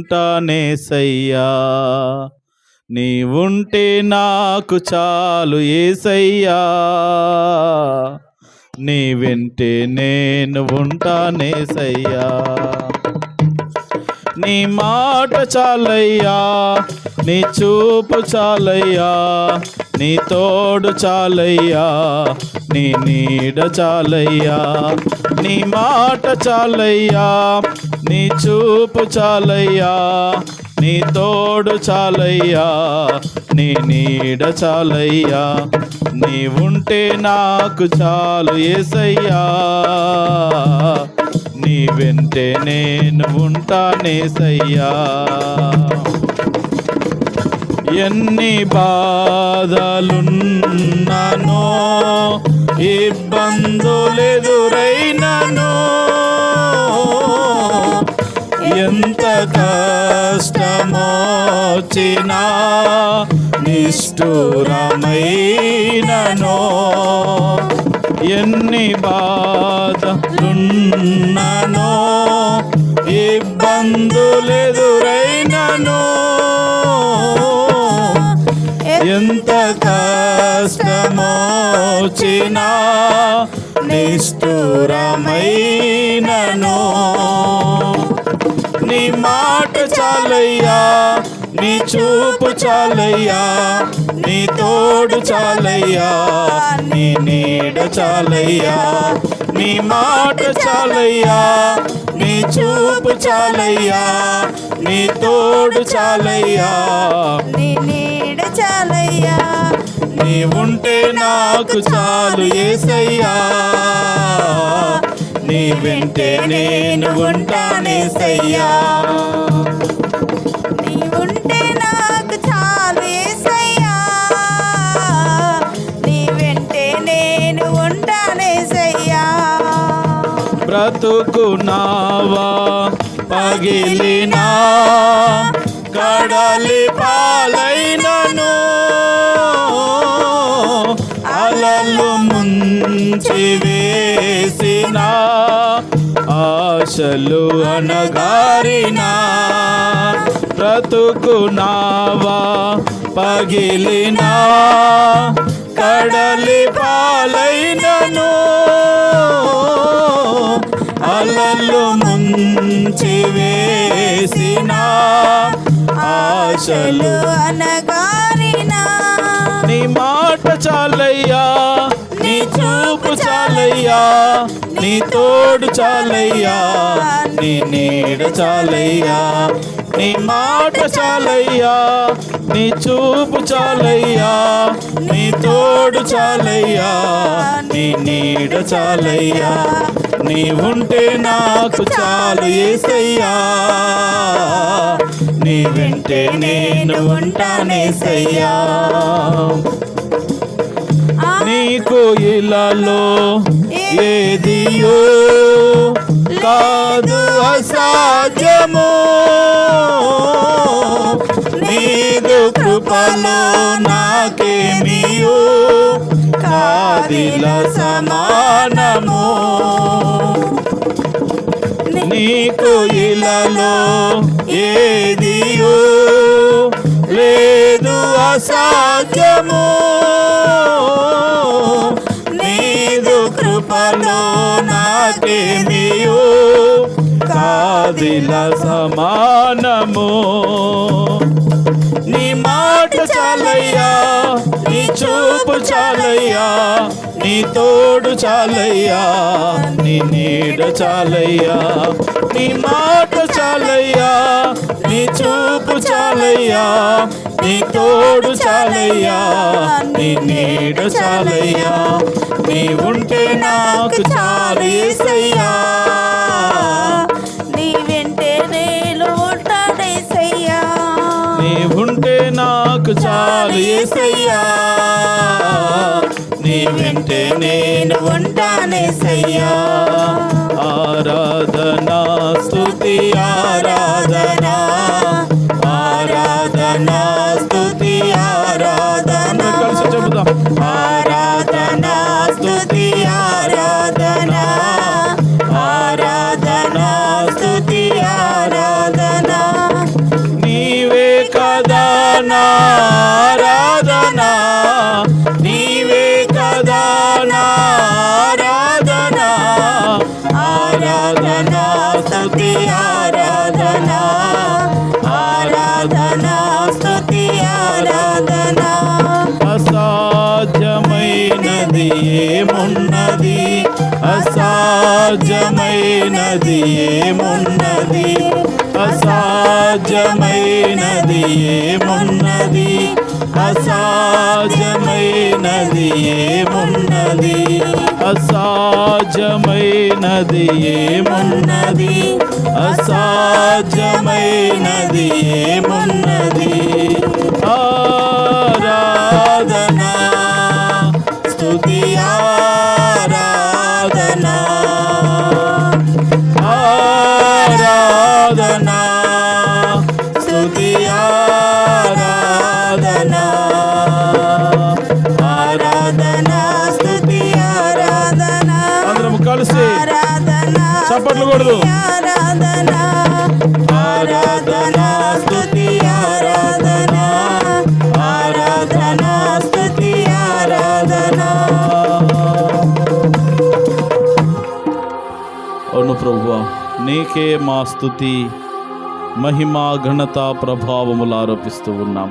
ఉంటానేసయ్యా, నీవుంటే నాకు చాలు యేసయ్యా, నీ వెంటే నేను ఉంటానేసయ్యా. నీ మాట చాలయ్యా, నీ చూపు చాలయ్యా, నీ తోడు చాలయ్యా, నీ నీడ చాలయ్యా. నీ మాట చాలయ్యా, నీ చూపు చాలయ్యా, నీ తోడు చాలయ్యా, నీ నీడ చాలయ్యా, నీవుంటే నాకు చాలు యేసయ్యా, నీ వెంటే నేను ఉంటానేసయ్యా. ఎన్ని బాధలున్ననో, ఇబ్బందులెదురైనను, ఎంత కష్టమొచ్చినా నిష్ఠురమైనను, ఎన్ని బాధలున్ననో, ఇబ్బందులెదురైనను, ఎంత కష్టమొచ్చినా నిష్ఠురమైనను, నీ మాట చాలయ్యా, నీ చూపు చాలయ్యా, నీ తోడు చాలయ్యా, నీ నీడ చాలయ్యా. నీ మాట చాలయ్యా, నీ చూపు చాలయ్యా, నీ తోడు చాలయ్యా, నీ నీడ చాలయ్యా, నీవుంటే నాకు చాలు యేసయ్యా, నీ వెంటే నేను ఉంటానేసయ్యా. నీవుంటే నాకు చాలు యేసయ్యా, నీ వెంటే నేను ఉంటానేసయ్యా. బ్రతుకు నావా పగిలినా, కడలి పాలైనను, అలలు ముంచి వేసినా, ఆశలు అనగారినా, బ్రతుకు నావా పగిలినా, కడలి పాలైనను, అలలు ముంచి వేసినా, ఆశలు అనగారినా, నీ మాట చాలయ్యా, నీ చూపు చాలయ్యా, నీ తోడు చాలయ్యా, నీ నీడ చాలయ్యా. నీ మాట చాలయ్యా, నీ చూపు చాలయ్యా, నీ తోడు చాలయ్యా, నీ నీడ చాలయ్యా, నీవుంటే నాకు చాలు యేసయ్యా, నీ వెంటే నేను ఉంటానేసయ్యా. నీకు ఇలాలో ఏదియో కాదు అసాధ్యము, నీదు కృపలో నాకేమియో కాదిల సమానము. నీకు ఇలాలో ఏదియో లేదు అసాధ్యము, నీదు కృపలో నాకేమియో కాదిల సమానము. నీ మాట చాలయ్యా, నీ చూపు చాలయ్యా, నీ తోడు చాలయ్యా, నీ నీడ చాలయ్యా. నీ మాట చాలయ్యా, నీ చూపు చాలయ్యా, నీ తోడు చాలయ్యా, నీ నీడ చాలయ్యా, నీవుంటే నాకు చాలు యేసయ్యా, నీ వెంటే నేను ఉంటానేసయ్యా. నీవుంటే నాకు చాలు యేసయ్యా, నీ వెంటే నేను ఉంటానేసయ్యా. ఆరాధనా స్తుతి ఆరాధనా, ఆరాధనా స్తుతి ఆరాధనా, కలిసి చెబుదాం. ఆరాధనా స్తుతి ఆరాధనా, ఆరాధనా స్తుతి ఆరాధనా, అసాధ్యమైనది ఏమున్నది, అసాధ్యమైనది ఏమున్నది, అసాధ్యమైనది ఏమున్నది, అసాధ్యమైనది ఏమున్నది, అసాధ్యమైనది ఏమున్నది. ఆరాధనా స్తుతి ఆరాధనా, ఆరాధనా స్తుతి ఆరాధనా, ఆరాధనా స్తుతి ఆరాధనా, అందరం కలిసి ఆరాధనా చప్పట్లు కొడదు. ఆరాధనా, ఆరాధనా స్తుతి ఆరాధనా, ఆరాధనా స్తుతి ఆరాధనా. అవును ప్రభువా, నీకే మా స్తుతి మహిమ ఘనత ప్రభావములు ఆరోపిస్తూ ఉన్నాం.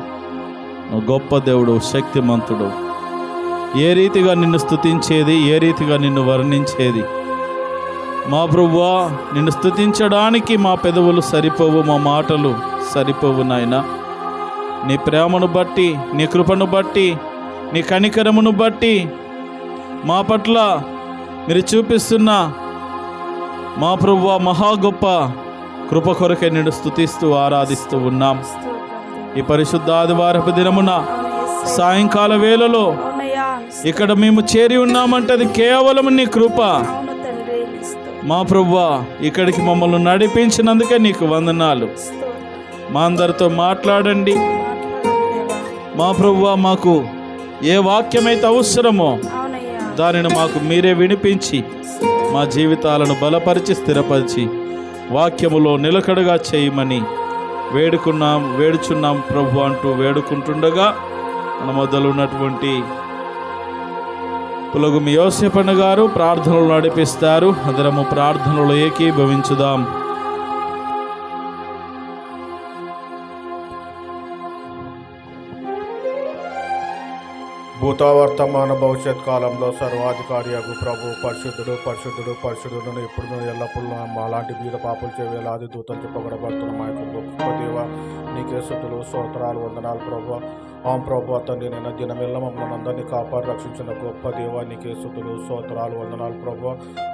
నువ్వు గొప్ప దేవుడు, శక్తిమంతుడు. ఏ రీతిగా నిన్ను స్తుతించేది, ఏ రీతిగా నిన్ను వర్ణించేది మా ప్రభువా. నిన్ను స్తుతించడానికి మా పెదవులు సరిపోవు, మా మాటలు సరిపోవు నాయనా. నీ ప్రేమను బట్టి, నీ కృపను బట్టి, నీ కనికరమును బట్టి మా పట్ల మీరు చూపిస్తున్న మా ప్రభువా మహా గొప్ప కృప కొరకే నిన్ను స్తుతిస్తూ ఆరాధిస్తూ ఉన్నాం. ఈ పరిశుద్ధ ఆదివారపు దినమున సాయంకాల వేళలో ఇక్కడ మేము చేరి ఉన్నామంటే అది కేవలం నీ కృప మా ప్రభువా. ఇక్కడికి మమ్మల్ని నడిపించినందుకే నీకు వందనాలు. మా అందరితో మాట్లాడండి మా ప్రభువా. మాకు ఏ వాక్యమైతే అవసరమో దానిని మాకు మీరే వినిపించి మా జీవితాలను బలపరిచి స్థిరపరిచి వాక్యములో నిలకడగా చేయమని వేడుచున్నాం ప్రభు అంటూ వేడుకుంటుండగా మన మొదలు ఉన్నటువంటి పులగుమి యోసేపన్న గారు ప్రార్థనలు నడిపిస్తారు. అందరము ప్రార్థనలు ఏకీభవించుదాం. భూతావర్తమాన భవిష్యత్ కాలంలో సర్వాధికారి అగు ప్రభు పరిశుద్ధుడు పరిశుద్ధుడు పరిశుద్ధుడు ఎప్పుడు ఎల్లప్పుడూ అలాంటి బీద పాపులు వేలాది దూతలు చెప్పబడబడుతున్న మా యొక్క గొప్ప దేవ నీకే స్తుతులు స్తోత్రాలు వందనాలు ప్రభు. ఆం ప్రభు తండ్రి నేను దినమెల్ల మమ్మల్ని అందరినీ కాపాడు రక్షించిన గొప్ప దేవ నీకే స్తుతులు స్తోత్రాలు వందనాలు ప్రభు.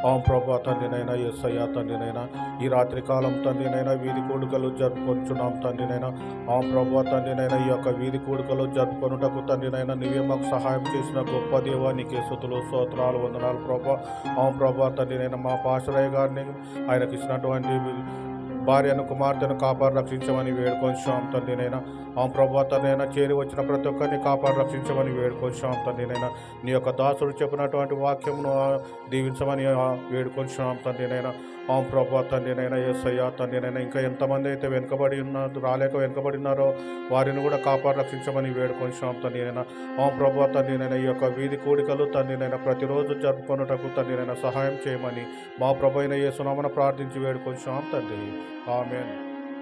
ఆం ప్రభు తండ్రినైనా యేసయ్య తండ్రినైనా ఈ రాత్రి కాలం తండ్రినైనా వీధి కూడుకలు జరుపుకొంచున్నాం తండ్రినైనా. ఆం ప్రభు తండ్రినైనా ఈ యొక్క వీధి కూడుకలు జరుపుకొనుటకు తండ్రినైనా నీవే మాకు సహాయం చేసిన గొప్ప దేవ నీకే స్తుతులు స్తోత్రాలు వందనాలు ప్రభు. ఆం ప్రభు తండ్రినైనా మా పాస్టరయ్య గారిని ఆయనకి ఇచ్చినటువంటి భార్యను కుమార్తెను కాపాడు రక్షించమని వేడుకొంచాం తండ్రినైనా. ఆ ప్రభు తండ్రినైనా చేరి వచ్చిన ప్రతి ఒక్కరిని కాపాడు రక్షించమని వేడుకొంచాం తండ్రినైనా. నీ యొక్క దాసుడు చెప్పినటువంటి వాక్యమును దీవించమని వేడుకొంచాం తండ్రినైనా. ఆ ప్రభు తండ్రినైనా యేసయ్య తండ్రినైనా ఇంకా ఎంతమంది అయితే వెనుకబడినారో వారిని కూడా కాపాడు రక్షించమని వేడుకొంచాం తండ్రినైనా. ఆ ప్రభు తండ్రినైనా ఈ యొక్క వీధి కూడికలు తండ్రినైనా ప్రతిరోజు జరుపుకొనుటకు తండ్రినైనా సహాయం చేయమని మా ప్రభు అయిన యేసునామమున ప్రార్థించి వేడుకొంచాం తండ్రి. ఆమేన్.